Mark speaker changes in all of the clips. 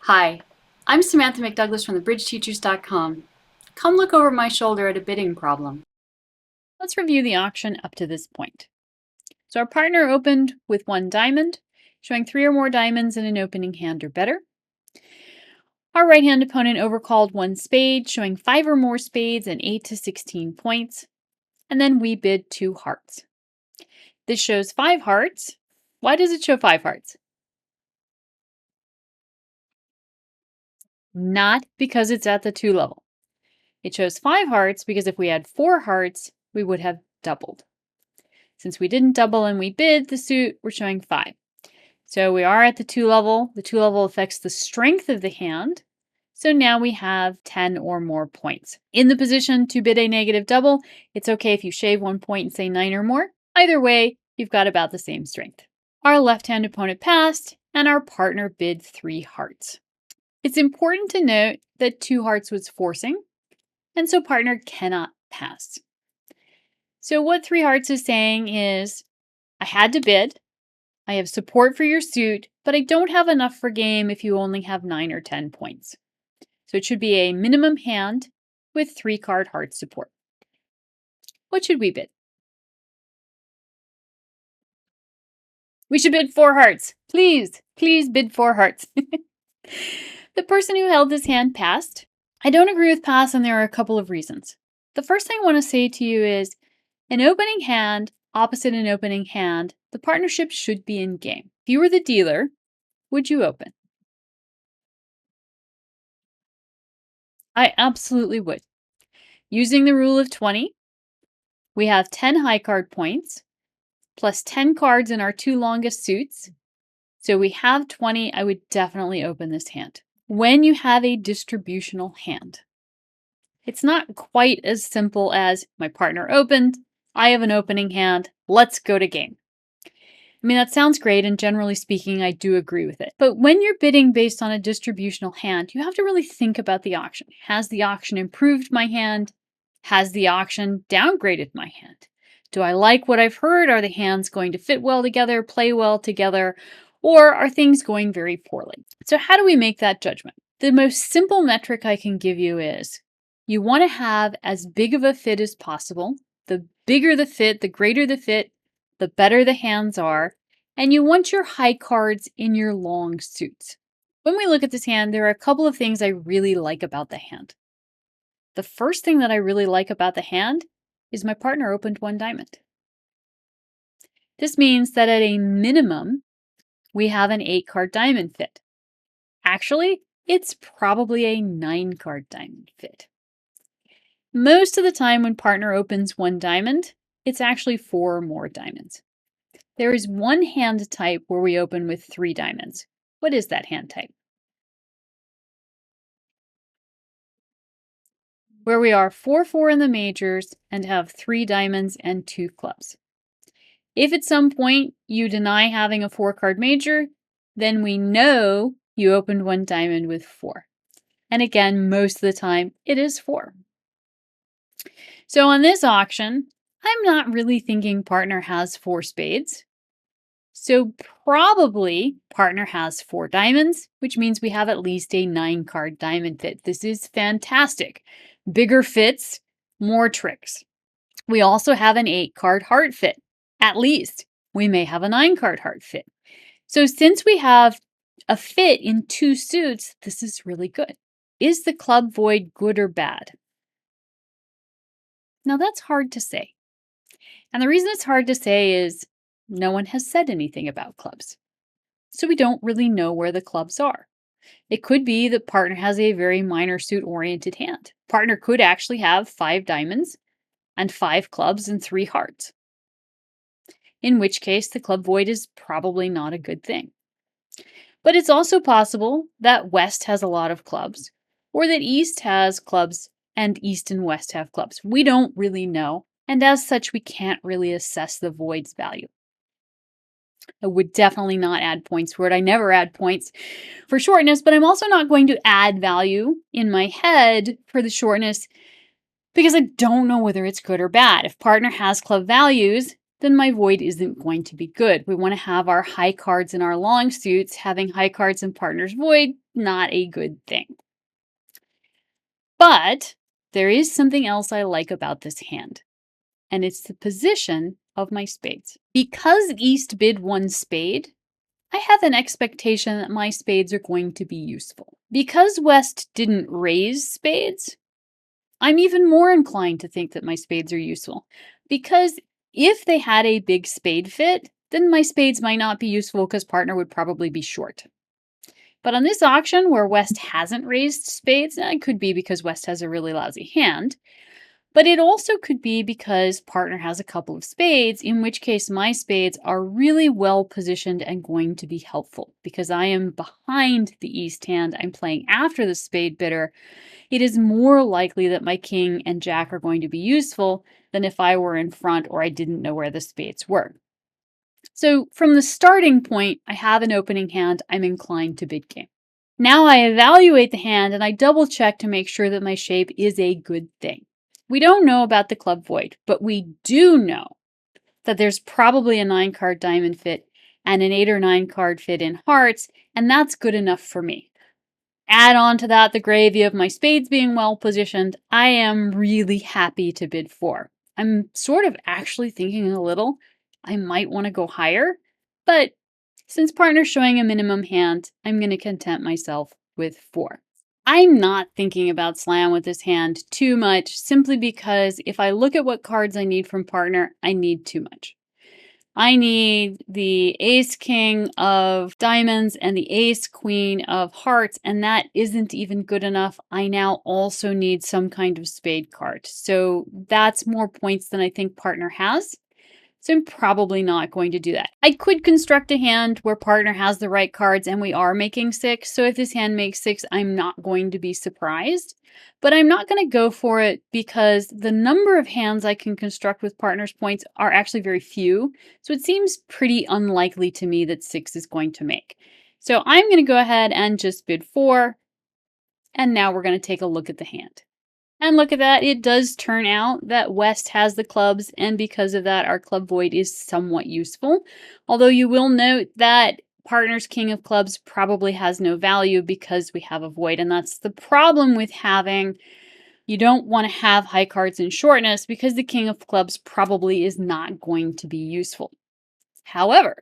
Speaker 1: Hi, I'm Samantha McDouglas from thebridgeteachers.com. Come look over my shoulder at a bidding problem.
Speaker 2: Let's review the auction up to this point. So our partner opened with 1 diamond, showing 3 or more diamonds in an opening hand or better. Our right-hand opponent overcalled 1 spade, showing 5 or more spades and 8 to 16 points. And then we bid 2 hearts. This shows 5 hearts. Why does it show 5 hearts? Not because it's at the 2 level. It shows 5 hearts because if we had 4 hearts, we would have doubled. Since we didn't double and we bid the suit, we're showing 5. So we are at the 2 level. The 2 level affects the strength of the hand. So now we have 10 or more points. In the position to bid a negative double, it's okay if you shave 1 point and say 9 or more. Either way, you've got about the same strength. Our left-hand opponent passed, and our partner bid 3 hearts. It's important to note that 2 hearts was forcing, and so partner cannot pass. So what 3 hearts is saying is, I had to bid, I have support for your suit, but I don't have enough for game if you only have 9 or 10 points. So it should be a minimum hand with 3-card heart support. What should we bid? We should bid 4 hearts. Please bid 4 hearts. The person who held this hand passed. I don't agree with pass, and there are a couple of reasons. The first thing I want to say to you is, an opening hand opposite an opening hand, the partnership should be in game. If you were the dealer, would you open? I absolutely would. Using the rule of 20, we have 10 high card points plus 10 cards in our 2 longest suits. So we have 20. I would definitely open this hand. When you have a distributional hand, it's not quite as simple as my partner opened, I have an opening hand, let's go to game. I mean, that sounds great, and generally speaking, I do agree with it. But when you're bidding based on a distributional hand, you have to really think about the auction. Has the auction improved my hand? Has the auction downgraded my hand? Do I like what I've heard? Are the hands going to fit well together, play well together, or are things going very poorly? So how do we make that judgment? The most simple metric I can give you is you want to have as big of a fit as possible. The bigger the fit, the greater the fit, the better the hands are, and you want your high cards in your long suits. When we look at this hand, there are a couple of things I really like about the hand. The first thing that I really like about the hand is my partner opened 1 diamond. This means that at a minimum, we have an 8-card diamond fit. Actually, it's probably a 9-card diamond fit. Most of the time when partner opens 1 diamond, it's actually 4 or more diamonds. There is one hand type where we open with 3 diamonds. What is that hand type? Where we are 4-4 in the majors and have 3 diamonds and 2 clubs. If at some point you deny having a 4-card major, then we know you opened 1 diamond with 4. And again, most of the time, it is 4. So on this auction, I'm not really thinking partner has 4 spades. So probably partner has 4 diamonds, which means we have at least a 9-card diamond fit. This is fantastic. Bigger fits, more tricks. We also have an 8-card heart fit. At least we may have a 9-card heart fit. So since we have a fit in 2 suits, this is really good. Is the club void good or bad? Now that's hard to say. And the reason it's hard to say is no one has said anything about clubs. So we don't really know where the clubs are. It could be that partner has a very minor suit oriented hand. Partner could actually have 5 diamonds and 5 clubs and 3 hearts. In which case the club void is probably not a good thing. But it's also possible that West has a lot of clubs, or that East has clubs and East and West have clubs. We don't really know, and as such, we can't really assess the void's value. I would definitely not add points for it. I never add points for shortness, but I'm also not going to add value in my head for the shortness because I don't know whether it's good or bad. If partner has club values, then my void isn't going to be good. We want to have our high cards in our long suits. Having high cards in partner's void not a good thing. But there is something else I like about this hand, and it's the position of my spades. Because East bid one spade, I have an expectation that my spades are going to be useful. Because West didn't raise spades, I'm even more inclined to think that my spades are useful. Because if they had a big spade fit, then my spades might not be useful because partner would probably be short. But on this auction where West hasn't raised spades, it could be because West has a really lousy hand, but it also could be because partner has a couple of spades, in which case my spades are really well positioned and going to be helpful. Because I am behind the East hand, I'm playing after the spade bidder, it is more likely that my king and jack are going to be useful than if I were in front or I didn't know where the spades were. So from the starting point, I have an opening hand, I'm inclined to bid game. Now I evaluate the hand and I double check to make sure that my shape is a good thing. We don't know about the club void, but we do know that there's probably a 9-card diamond fit and an 8 or 9 card fit in hearts, and that's good enough for me. Add on to that the gravy of my spades being well positioned, I am really happy to bid 4. I'm sort of actually thinking a little I might want to go higher, but since partner's showing a minimum hand, I'm going to content myself with 4. I'm not thinking about slam with this hand too much, simply because if I look at what cards I need from partner, I need too much. I need the ace king of diamonds and the ace queen of hearts, and that isn't even good enough. I now also need some kind of spade card. So that's more points than I think partner has. So I'm probably not going to do that. I could construct a hand where partner has the right cards and we are making 6. So if this hand makes 6, I'm not going to be surprised. But I'm not going to go for it because the number of hands I can construct with partner's points are actually very few. So it seems pretty unlikely to me that 6 is going to make. So I'm going to go ahead and just bid 4. And now we're going to take a look at the hand. And look at that, it does turn out that West has the clubs, and because of that, our club void is somewhat useful. Although you will note that partner's king of clubs probably has no value because we have a void, and that's the problem with having, you don't want to have high cards in shortness because the king of clubs probably is not going to be useful. However,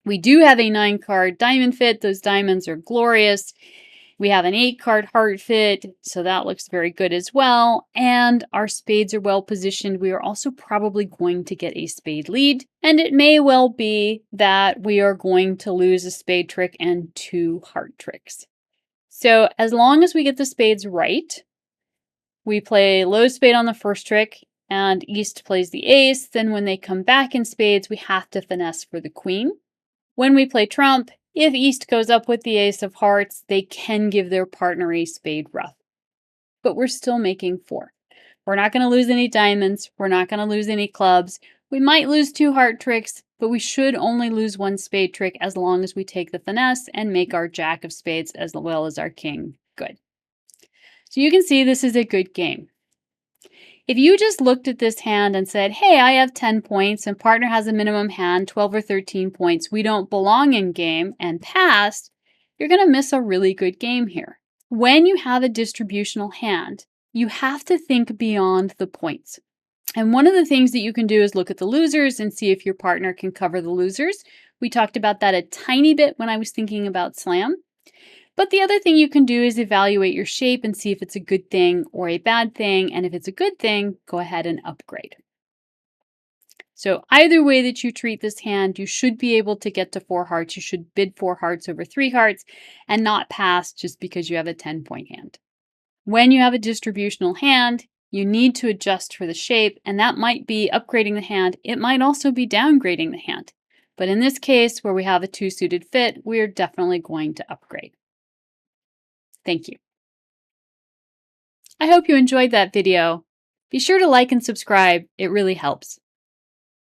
Speaker 2: we do have a 9-card diamond fit. Those diamonds are glorious. We have an 8-card heart fit, so that looks very good as well. And our spades are well positioned. We are also probably going to get a spade lead. And it may well be that we are going to lose a spade trick and 2 heart tricks. So as long as we get the spades right, we play low spade on the first trick, and East plays the ace. Then when they come back in spades, we have to finesse for the queen. When we play trump, if East goes up with the ace of hearts, they can give their partner a spade rough. But we're still making 4. We're not going to lose any diamonds. We're not going to lose any clubs. We might lose 2 heart tricks, but we should only lose 1 spade trick as long as we take the finesse and make our jack of spades as well as our king good. So you can see this is a good game. If you just looked at this hand and said, hey, I have 10 points and partner has a minimum hand, 12 or 13 points, we don't belong in game, and passed, you're going to miss a really good game here. When you have a distributional hand, you have to think beyond the points. And one of the things that you can do is look at the losers and see if your partner can cover the losers. We talked about that a tiny bit when I was thinking about slam. But the other thing you can do is evaluate your shape and see if it's a good thing or a bad thing. And if it's a good thing, go ahead and upgrade. So either way that you treat this hand, you should be able to get to 4 hearts. You should bid 4 hearts over 3 hearts and not pass just because you have a 10-point hand. When you have a distributional hand, you need to adjust for the shape, and that might be upgrading the hand. It might also be downgrading the hand. But in this case, where we have a 2-suited fit, we're definitely going to upgrade. Thank you. I hope you enjoyed that video. Be sure to like and subscribe, it really helps.